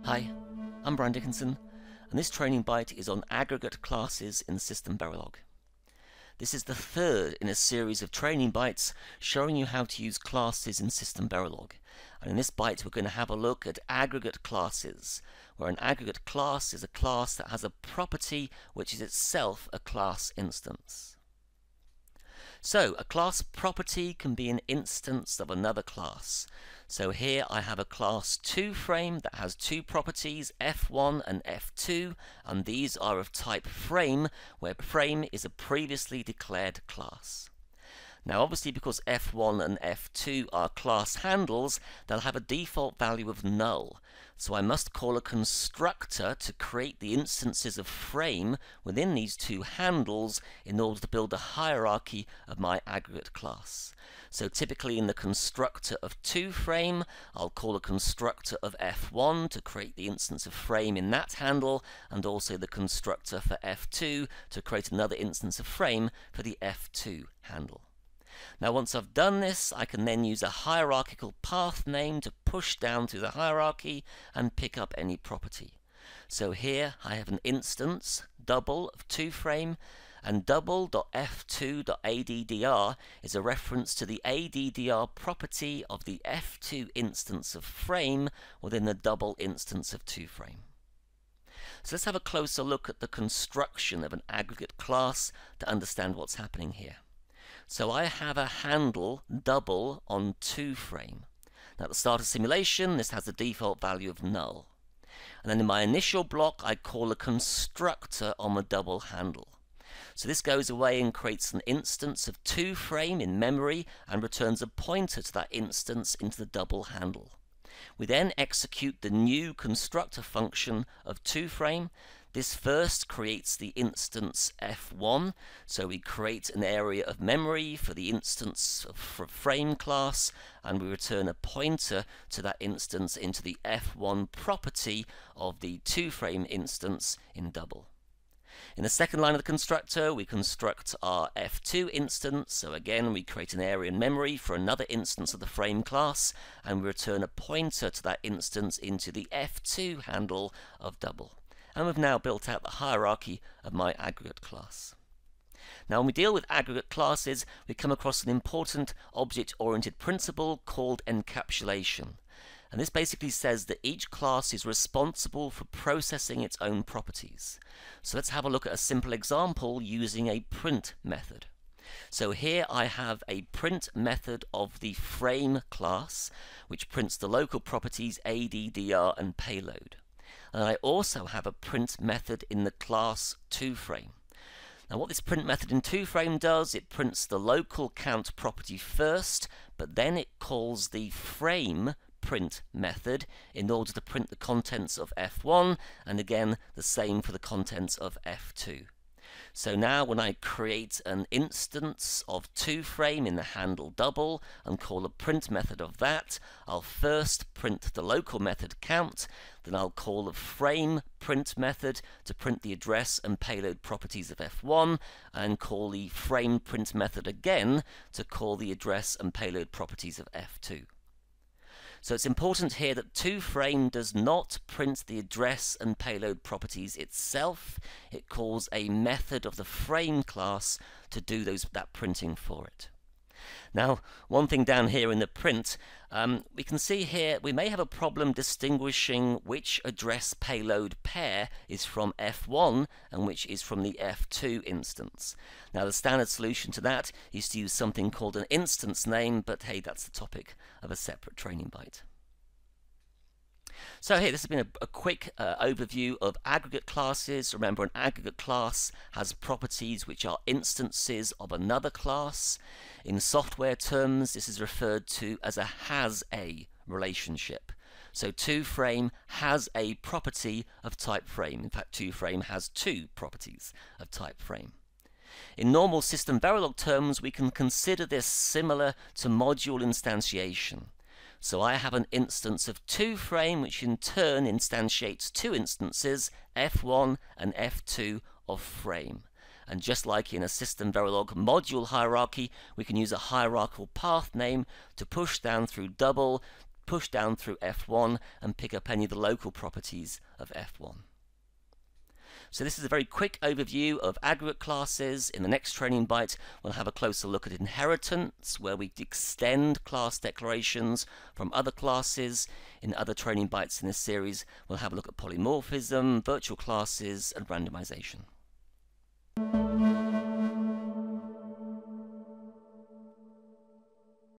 Hi, I'm Brian Dickinson, and this training bite is on aggregate classes in SystemVerilog. This is the third in a series of training bites showing you how to use classes in SystemVerilog. And in this bite we're going to have a look at aggregate classes, where an aggregate class is a class that has a property which is itself a class instance. So, a class property can be an instance of another class. So here I have a class 2 frame that has two properties, F1 and F2, and these are of type frame, where frame is a previously declared class. Now obviously because F1 and F2 are class handles, they'll have a default value of null. So I must call a constructor to create the instances of frame within these two handles in order to build a hierarchy of my aggregate class. So typically in the constructor of 2 frame, I'll call a constructor of F1 to create the instance of frame in that handle, and also the constructor for F2 to create another instance of frame for the F2 handle. Now once I've done this, I can then use a hierarchical path name to push down through the hierarchy and pick up any property. So here I have an instance, double of 2 frame, and double.f2.addr is a reference to the addr property of the F2 instance of frame within the double instance of 2 frame. So let's have a closer look at the construction of an aggregate class to understand what's happening here. So I have a handle double on 2 frame. Now at the start of simulation, this has the default value of null. And then in my initial block, I call a constructor on the double handle. So this goes away and creates an instance of 2 frame in memory and returns a pointer to that instance into the double handle. We then execute the new constructor function of 2 frame. This first creates the instance F1, so we create an area of memory for the instance of frame class, and we return a pointer to that instance into the F1 property of the 2 frame instance in double. In the second line of the constructor, we construct our F2 instance, so again we create an area in memory for another instance of the frame class, and we return a pointer to that instance into the F2 handle of double. And we've now built out the hierarchy of my aggregate class. Now when we deal with aggregate classes, we come across an important object-oriented principle called encapsulation. And this basically says that each class is responsible for processing its own properties. So let's have a look at a simple example using a print method. So here I have a print method of the frame class, which prints the local properties addr and payload. And I also have a print method in the class 2 frame. Now what this print method in 2 frame does, it prints the local count property first, but then it calls the frame print method in order to print the contents of F1, and again the same for the contents of F2. So now when I create an instance of 2 frame in the handle double and call a print method of that, I'll first print the local method count, then I'll call a frame print method to print the address and payload properties of F1, and call the frame print method again to call the address and payload properties of F2. So it's important here that 2 frame does not print the address and payload properties itself. It calls a method of the frame class to do that printing for it. Now, one thing down here in the print, we can see here we may have a problem distinguishing which address payload pair is from F1 and which is from the F2 instance. Now the standard solution to that is to use something called an instance name, but hey, that's the topic of a separate training bite. So here, this has been a quick overview of aggregate classes. Remember, an aggregate class has properties which are instances of another class. In software terms, this is referred to as a has-a relationship. So 2 frame has a property of type frame. In fact, 2 frame has 2 properties of type frame. In normal SystemVerilog terms, we can consider this similar to module instantiation. So I have an instance of 2 frame which in turn instantiates 2 instances, F1 and F2 of frame. And just like in a SystemVerilog module hierarchy, we can use a hierarchical path name to push down through double, push down through F1 and pick up any of the local properties of F1. So this is a very quick overview of aggregate classes. In the next training bite, we'll have a closer look at inheritance, where we extend class declarations from other classes. In other training bites in this series, we'll have a look at polymorphism, virtual classes, and randomization.